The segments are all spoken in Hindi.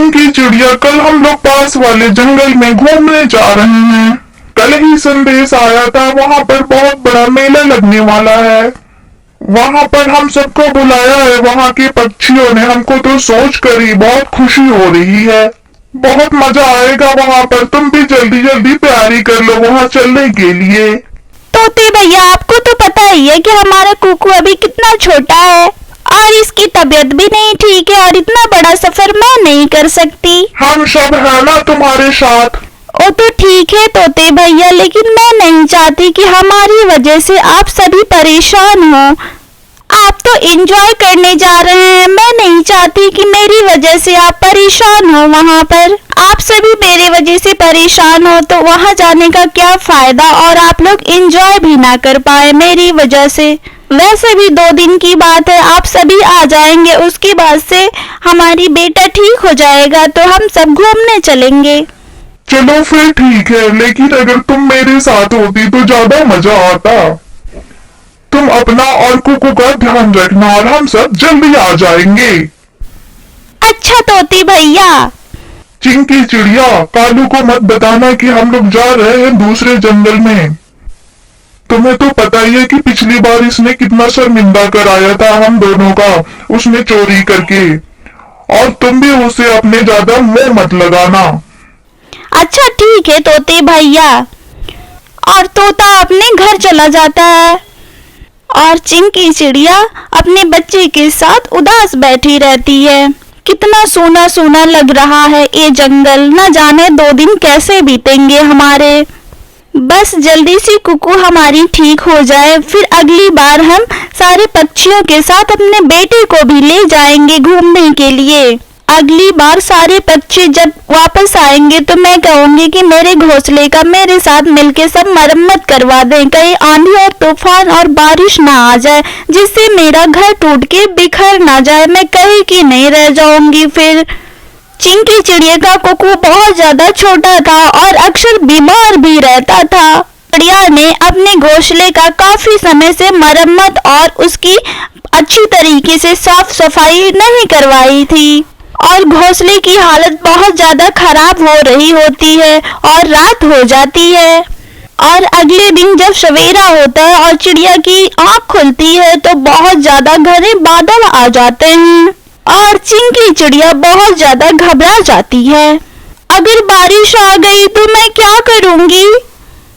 चिंकी चिड़िया, कल हम लोग पास वाले जंगल में घूमने जा रहे हैं। कल ही संदेश आया था, वहाँ पर बहुत बड़ा मेला लगने वाला है। वहाँ पर हम सबको बुलाया है। वहाँ के पक्षियों ने हमको तो सोच कर ही बहुत खुशी हो रही है। बहुत मजा आएगा वहाँ पर। तुम भी जल्दी जल्दी तैयारी कर लो वहाँ चलने के लिए। तोते भैया, आपको तो पता ही है कि हमारा कुकू अभी कितना छोटा है और इसकी तबीयत भी नहीं ठीक है और इतना बड़ा सफर मैं नहीं कर सकती। हम सब है ना तुम्हारे साथ। वो तो ठीक है तोते भैया, लेकिन मैं नहीं चाहती कि हमारी वजह से आप सभी परेशान हो। आप तो एंजॉय करने जा रहे हैं, मैं नहीं चाहती कि मेरी वजह से आप परेशान हो। वहाँ पर आप सभी मेरे वजह से परेशान हो तो वहाँ जाने का क्या फायदा, और आप लोग एंजॉय भी ना कर पाए मेरी वजह से। वैसे भी 2 दिन की बात है, आप सभी आ जाएंगे, उसके बाद से हमारी बेटा ठीक हो जाएगा तो हम सब घूमने चलेंगे। चलो फिर ठीक है, लेकिन अगर तुम मेरे साथ होती तो ज्यादा मजा आता। तुम अपना और कुकू का ध्यान रखना और हम सब जल्दी आ जाएंगे। अच्छा तोते भैया। चिंकी चिड़िया, कालू को मत बताना कि हम लोग जा रहे हैं दूसरे जंगल में। तुम्हें तो पता ही है कि पिछली बार इसने कितना शर्मिंदा कराया था हम दोनों का, उसने चोरी करके। और तुम भी उसे अपने ज्यादा मुंह मत लगाना। अच्छा ठीक है तोते भैया। और तोता अपने घर चला जाता है और चिंकी चिड़िया अपने बच्चे के साथ उदास बैठी रहती है। कितना सूना सूना लग रहा है ये जंगल, न जाने 2 दिन कैसे बीतेंगे हमारे। बस जल्दी से कुकू हमारी ठीक हो जाए, फिर अगली बार हम सारे पक्षियों के साथ अपने बेटे को भी ले जाएंगे घूमने के लिए। अगली बार सारे पक्षी जब वापस आएंगे तो मैं कहूंगी कि मेरे घोंसले का मेरे साथ मिलके सब मरम्मत करवा दें, कहीं आंधी और तूफान और बारिश ना आ जाए जिससे मेरा घर टूट के बिखर ना जाए, मैं कहीं की नहीं रह जाऊंगी फिर। चिंकी चिड़िया का कुकू बहुत ज्यादा छोटा था और अक्सर बीमार भी रहता था। चिड़िया ने अपने घोंसले का काफी समय से मरम्मत और उसकी अच्छी तरीके से साफ सफाई नहीं करवाई थी और घोंसले की हालत बहुत ज्यादा खराब हो रही होती है और रात हो जाती है। और अगले दिन जब सवेरा होता है और चिड़िया की आंख खुलती है तो बहुत ज्यादा घने बादल आ जाते हैं और चिंकी चिड़िया बहुत ज्यादा घबरा जाती है। अगर बारिश आ गई तो मैं क्या करूंगी?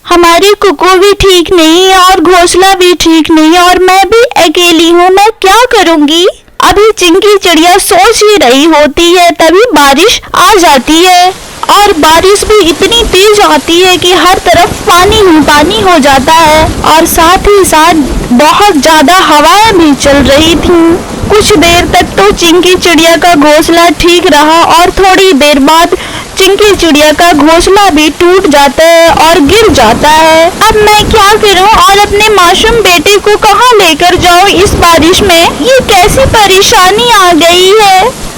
हमारी कुकू भी ठीक नहीं है और घोंसला भी ठीक नहीं है और मैं भी अकेली हूँ, मैं क्या करूंगी? अभी चिंकी चिड़िया सोच ही रही होती है तभी बारिश आ जाती है और बारिश भी इतनी तेज आती है कि हर तरफ पानी ही पानी हो जाता है और साथ ही साथ बहुत ज्यादा हवाएं भी चल रही थीं। कुछ देर तक तो चिंकी चिड़िया का घोंसला ठीक रहा और थोड़ी देर बाद चिंकी चिड़िया का घोंसला भी टूट जाता है और गिर जाता है। अब मैं क्या करूं और अपने मासूम बेटे को कहां लेकर जाऊं इस बारिश में? ये कैसी परेशानी आ गई है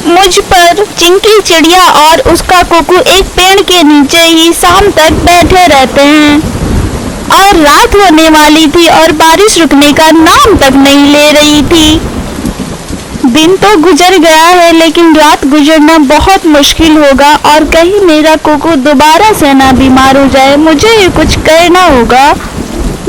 मुझ पर। चिंकी चिड़िया और उसका कुकू एक पेड़ के नीचे ही शाम तक बैठे रहते हैं और रात होने वाली थी और बारिश रुकने का नाम तक नहीं ले रही थी। दिन तो गुजर गया है लेकिन रात गुजरना बहुत मुश्किल होगा और कहीं मेरा कुकू दोबारा से ना बीमार हो जाए, मुझे ये कुछ करना होगा।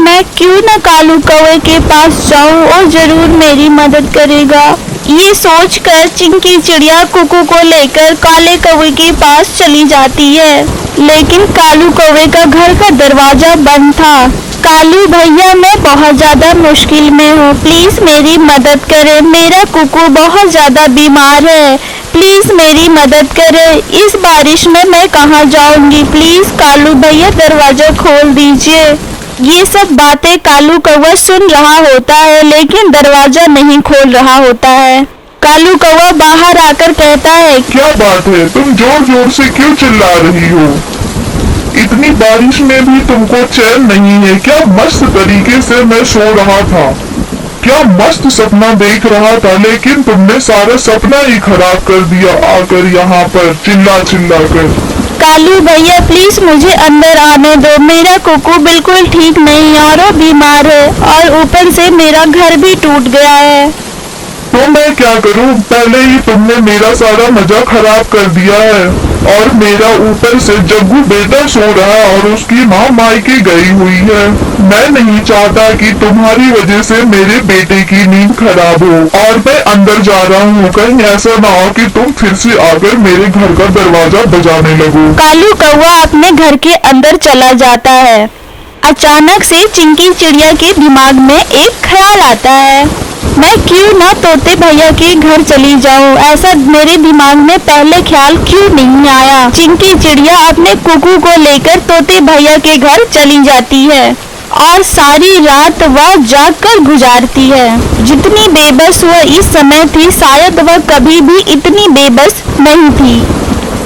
मैं क्यों न कालू कौवे के पास जाऊं, और जरूर मेरी मदद करेगा। ये सोचकर चिंकी चिड़िया कुकू को लेकर काले कौवे के पास चली जाती है, लेकिन कालू कौवे का घर का दरवाजा बंद था। कालू भैया, मैं बहुत ज्यादा मुश्किल में हूँ, प्लीज मेरी मदद करें, मेरा कुकू बहुत ज्यादा बीमार है, प्लीज मेरी मदद करें। इस बारिश में मैं कहाँ जाऊंगी, प्लीज कालू भैया दरवाजा खोल दीजिए। ये सब बातें कालू कौवा सुन रहा होता है लेकिन दरवाजा नहीं खोल रहा होता है। कालू कौवा बाहर आकर कहता है, क्या बात है, तुम जोर जोर से क्यों चिल्ला रही हो? इतनी बारिश में भी तुमको चैन नहीं है क्या? मस्त तरीके से मैं सो रहा था, क्या मस्त सपना देख रहा था, लेकिन तुमने सारा सपना ही खराब कर दिया आकर यहाँ पर चिल्ला चिल्ला कर। कालू भैया प्लीज मुझे अंदर आने दो, मेरा कुकू बिल्कुल ठीक नहीं है और वो बीमार है और ऊपर से मेरा घर भी टूट गया है। तो मैं क्या करूं, पहले ही तुमने मेरा सारा मजा खराब कर दिया है। और मेरा ऊपर से जग्गू बेटा सो रहा है और उसकी माँ मायके गई हुई है। मैं नहीं चाहता कि तुम्हारी वजह से मेरे बेटे की नींद खराब हो। और मैं अंदर जा रहा हूँ, कहीं ऐसा ना हो कि तुम फिर से आकर मेरे घर का दरवाजा बजाने लगो। कालू कौवा अपने घर के अंदर चला जाता है। अचानक से चिंकी चिड़िया के दिमाग में एक ख्याल आता है, मैं क्यों ना तोते भैया के घर चली जाऊं। ऐसा मेरे दिमाग में पहले ख्याल क्यों नहीं आया। चिंकी चिड़िया अपने कुकू को लेकर तोते भैया के घर चली जाती है और सारी रात वह जागकर गुजारती है। जितनी बेबस वह इस समय थी, शायद वह कभी भी इतनी बेबस नहीं थी।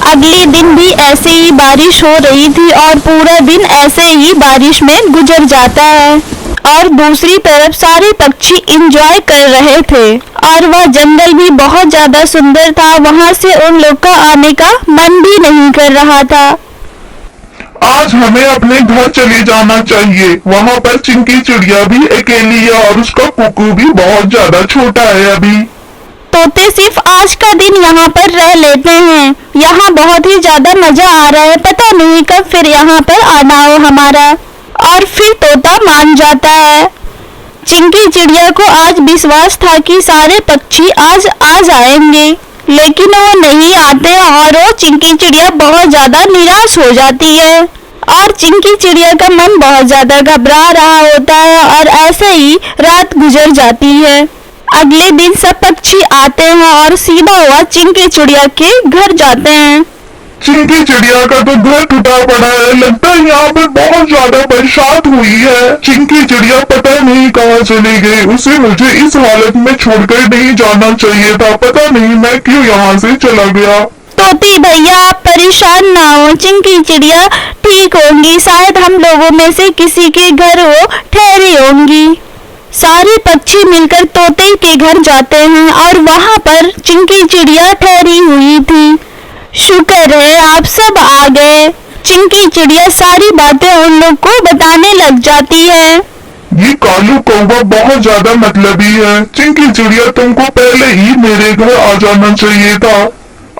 अगले दिन भी ऐसे ही बारिश हो रही थी और पूरा दिन ऐसे ही बारिश में गुजर जाता है। और दूसरी तरफ सारे पक्षी एंजॉय कर रहे थे और वह जंगल भी बहुत ज्यादा सुंदर था। वहां से उन लोग का आने का मन भी नहीं कर रहा था। आज हमें अपने घर चले जाना चाहिए। वहाँ पर चिंकी चिड़िया भी अकेली है और उसका कुकू भी बहुत ज्यादा छोटा है अभी। तोते सिर्फ आज का दिन यहाँ पर रह लेते हैं। यहाँ बहुत ही ज्यादा मजा आ रहा है, पता नहीं कब फिर यहाँ पर आना हो हमारा। और फिर तोता मान जाता है। चिंकी चिड़िया को आज विश्वास था कि सारे पक्षी आज आ जाएंगे, लेकिन वो नहीं आते और वो चिंकी चिड़िया बहुत ज्यादा निराश हो जाती है। और चिंकी चिड़िया का मन बहुत ज्यादा घबरा रहा होता है और ऐसे ही रात गुजर जाती है। अगले दिन सब पक्षी आते हैं और सीधा हुआ चिंकी चिड़िया के घर जाते हैं। चिंकी चिड़िया का तो घर टूटा पड़ा है, लगता है यहाँ पर बहुत ज्यादा बरसात हुई है। चिंकी चिड़िया पता नहीं कहाँ चली गई। उसे मुझे इस हालत में छोड़कर नहीं जाना चाहिए था। पता नहीं मैं क्यों यहाँ से चला गया। तोते भैया आप परेशान ना हो, चिंकी चिड़िया ठीक होंगी। शायद हम लोगों में से किसी के घर वो ठहरी होंगी। सारे पक्षी मिलकर तोते के घर जाते हैं और वहाँ पर चिंकी चिड़िया ठहरी हुई थी। शुक्र है आप सब आ गए। चिंकी चिड़िया सारी बातें उन लोग को बताने लग जाती है। ये कालू कौवा बहुत ज्यादा मतलबी है। चिंकी चिड़िया तुमको पहले ही मेरे घर आ जाना चाहिए था।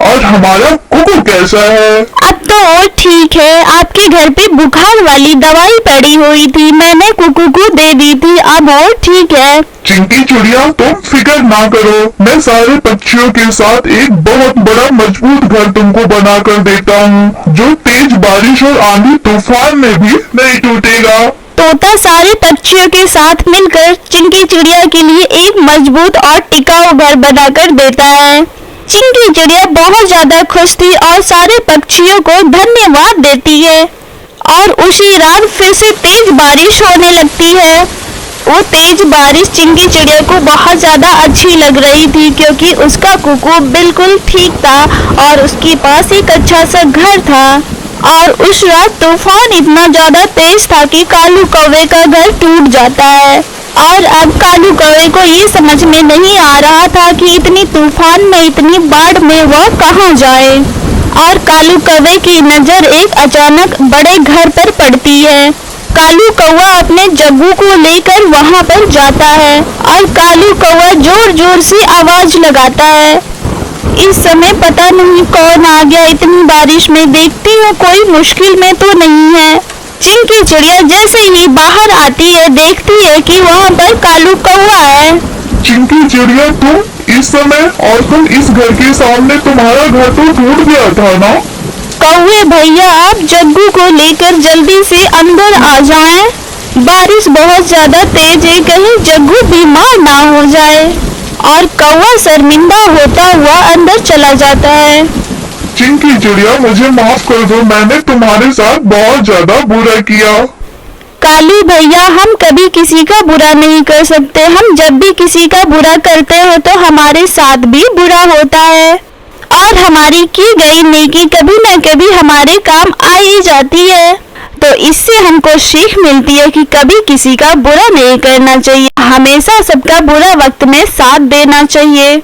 और हमारा कुकू कैसा है? अब तो और ठीक है। आपके घर पे बुखार वाली दवाई पड़ी हुई थी, मैंने कुकू को दे दी थी, अब और ठीक है। चिंकी चिड़िया तुम फिक्र ना करो, मैं सारे पक्षियों के साथ एक बहुत बड़ा मजबूत घर तुमको बना कर देता हूँ, जो तेज बारिश और आंधी तूफान में भी नहीं टूटेगा। तोता सारे पक्षियों के साथ मिलकर चिंकी चिड़िया के लिए एक मजबूत और टिकाऊ घर बनाकर देता है। चिंकी चिड़िया बहुत ज्यादा खुश थी और सारे पक्षियों को धन्यवाद देती है। और उसी रात फिर से तेज बारिश होने लगती है। वो तेज बारिश चिंकी चिड़िया को बहुत ज्यादा अच्छी लग रही थी, क्योंकि उसका कुकू बिल्कुल ठीक था और उसके पास एक अच्छा सा घर था। और उस रात तूफान इतना ज्यादा तेज था कि कालू कौवे का घर टूट जाता है। और अब कालू कौवे को ये समझ में नहीं आ रहा था कि इतनी तूफान में, इतनी बाढ़ में वह कहाँ जाए। और कालू कौवे की नजर एक अचानक बड़े घर पर पड़ती है। कालू कौवा अपने जग्गू को लेकर वहाँ पर जाता है और कालू कौवा जोर जोर से आवाज लगाता है। इस समय पता नहीं कौन आ गया इतनी बारिश में। देखती हूँ कोई मुश्किल में तो नहीं है। चिंकी चिड़िया जैसे ही बाहर आती है, देखती है कि वहाँ पर कालू कौवा है। चिंकी चिड़िया तुम इस समय, और तुम इस घर के सामने, तुम्हारा घर तो टूट गया था ना? कौवे भैया आप जग्गू को लेकर जल्दी से अंदर आ जाएं। बारिश बहुत ज्यादा तेज है, कहीं जग्गू बीमार ना हो जाए। और कौवा शर्मिंदा होता हुआ अंदर चला जाता है। चिंकी चिड़िया मुझे माफ कर दो, मैंने तुम्हारे साथ बहुत ज्यादा बुरा किया। कालू भैया हम कभी किसी का बुरा नहीं कर सकते। हम जब भी किसी का बुरा करते हैं तो हमारे साथ भी बुरा होता है। और हमारी की गई नेकी कभी न कभी हमारे काम आ ही जाती है। तो इससे हमको सीख मिलती है कि कभी किसी का बुरा नहीं करना चाहिए, हमेशा सबका बुरा वक्त में साथ देना चाहिए।